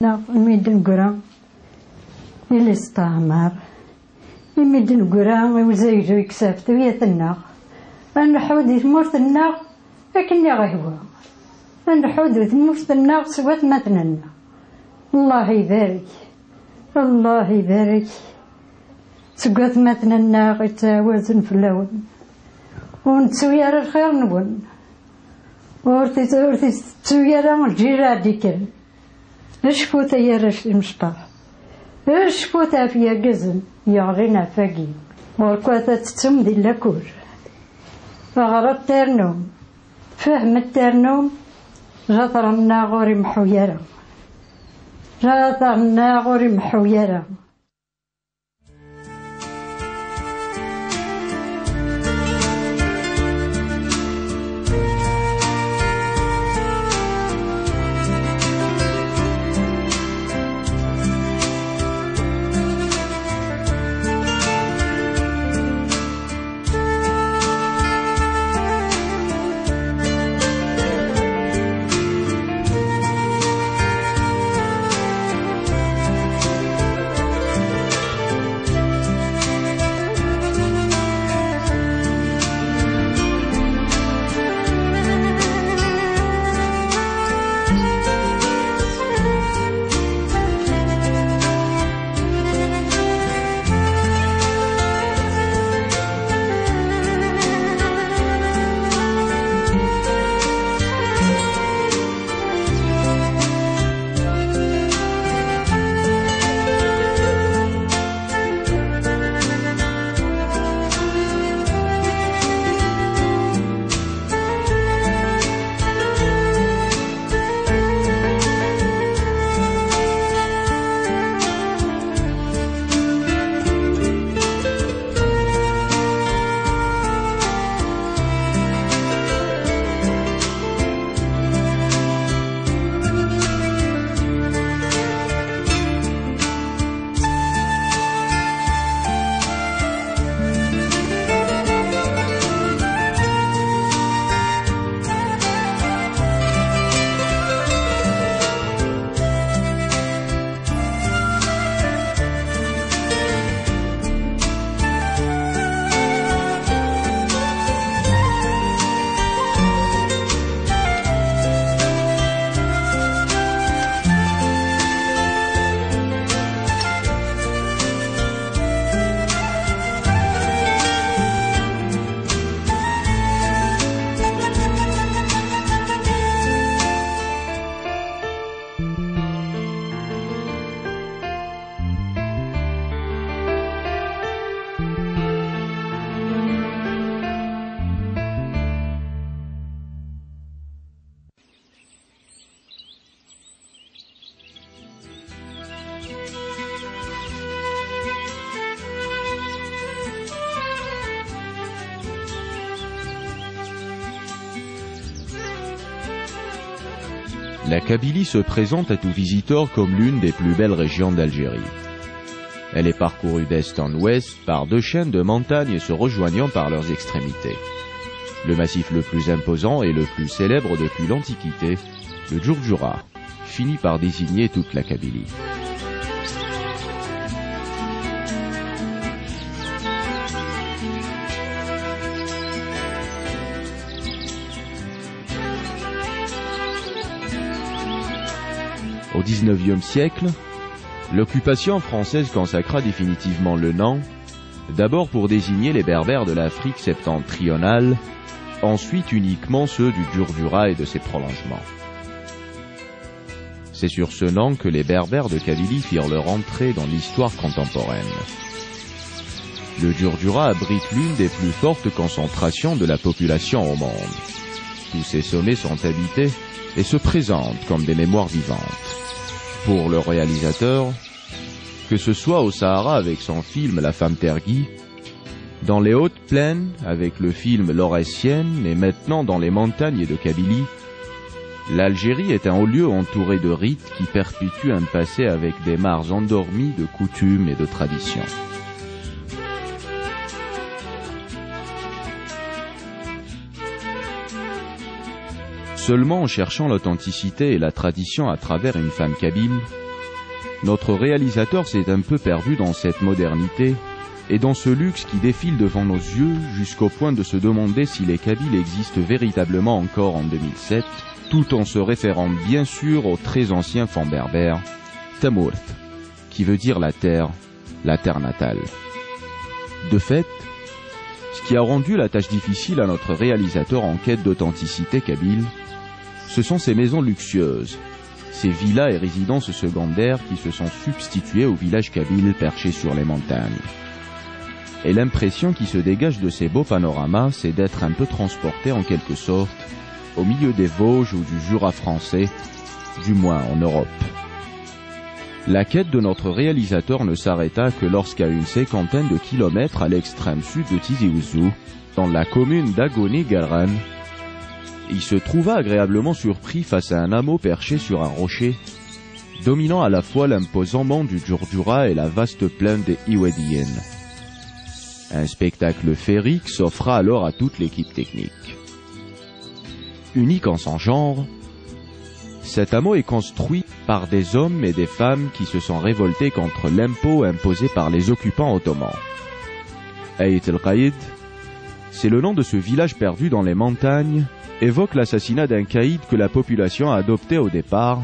ميدن قرا إلي استعمر ميدن قرا وزيجو يكسافت ويتنا نحودي ثمورت الناغ لكني غهوى نحودي ثمورت الناغ سوات مثلنا الله يبارك الله يبارك سقات مثلنا الناغ يتوازن في اللون ونتسوي على الخير نبون ورثي تسوي على الجيرة ديكل اشفوت يا رش المشطح اشفوت فيها قزن يغرينا فاقي وركوات تتسم دي لاكور فغرى الترنوم فهم الترنوم جاطرنا غوري محويرة جاطرنا غوري محويرة. La Kabylie se présente à tout visiteur comme l'une des plus belles régions d'Algérie. Elle est parcourue d'est en ouest par deux chaînes de montagnes se rejoignant par leurs extrémités. Le massif le plus imposant et le plus célèbre depuis l'Antiquité, le Djourdjoura, finit par désigner toute la Kabylie. Au XIXe siècle, l'occupation française consacra définitivement le nom, d'abord pour désigner les Berbères de l'Afrique septentrionale, ensuite uniquement ceux du Djourdjoura et de ses prolongements. C'est sur ce nom que les Berbères de Kabylie firent leur entrée dans l'histoire contemporaine. Le Djourdjoura abrite l'une des plus fortes concentrations de la population au monde. Tous ses sommets sont habités et se présentent comme des mémoires vivantes. Pour le réalisateur, que ce soit au Sahara avec son film La femme Tergui, dans les hautes plaines avec le film L'Auressienne et maintenant dans les montagnes de Kabylie, l'Algérie est un haut lieu entouré de rites qui perpétuent un passé avec des mares endormies de coutumes et de traditions. Seulement en cherchant l'authenticité et la tradition à travers une femme kabyle, notre réalisateur s'est un peu perdu dans cette modernité et dans ce luxe qui défile devant nos yeux jusqu'au point de se demander si les Kabyles existent véritablement encore en 2007, tout en se référant bien sûr au très ancien fond berbère, Tamourth, qui veut dire la terre natale. De fait, ce qui a rendu la tâche difficile à notre réalisateur en quête d'authenticité kabyle, ce sont ces maisons luxueuses, ces villas et résidences secondaires qui se sont substituées aux villages kabyles perchés sur les montagnes. Et l'impression qui se dégage de ces beaux panoramas, c'est d'être un peu transporté en quelque sorte au milieu des Vosges ou du Jura français, du moins en Europe. La quête de notre réalisateur ne s'arrêta que lorsqu'à une cinquantaine de kilomètres à l'extrême sud de Tizi Ouzou, dans la commune d'Agoni-Garan, il se trouva agréablement surpris face à un hameau perché sur un rocher, dominant à la fois l'imposant mont du Djurdjura et la vaste plaine des Iwadiyen. Un spectacle féerique s'offra alors à toute l'équipe technique. Unique en son genre, cet hameau est construit par des hommes et des femmes qui se sont révoltés contre l'impôt imposé par les occupants ottomans. Ayt el-Qaïd, c'est le nom de ce village perdu dans les montagnes, évoque l'assassinat d'un caïd que la population a adopté au départ,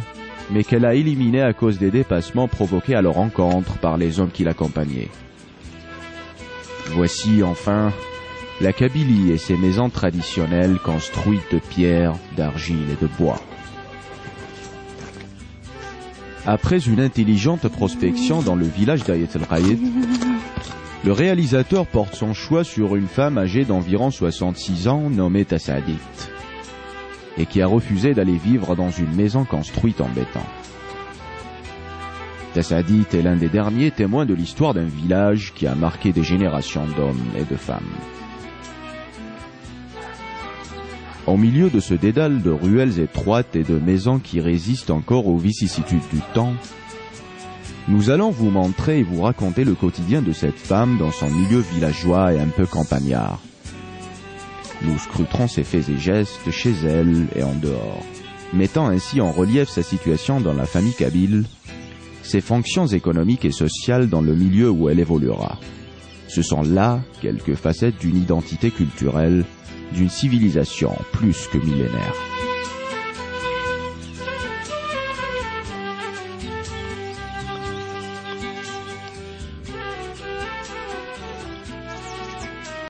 mais qu'elle a éliminé à cause des dépassements provoqués à leur encontre par les hommes qui l'accompagnaient. Voici enfin la Kabylie et ses maisons traditionnelles construites de pierre, d'argile et de bois. Après une intelligente prospection dans le village d'Ayt el-Qaïd, le réalisateur porte son choix sur une femme âgée d'environ 66 ans nommée Tassadit, et qui a refusé d'aller vivre dans une maison construite en béton. Tassadit est l'un des derniers témoins de l'histoire d'un village qui a marqué des générations d'hommes et de femmes. Au milieu de ce dédale de ruelles étroites et de maisons qui résistent encore aux vicissitudes du temps, nous allons vous montrer et vous raconter le quotidien de cette femme dans son milieu villageois et un peu campagnard. Nous scruterons ses faits et gestes chez elle et en dehors, mettant ainsi en relief sa situation dans la famille kabyle, ses fonctions économiques et sociales dans le milieu où elle évoluera. Ce sont là quelques facettes d'une identité culturelle, d'une civilisation plus que millénaire.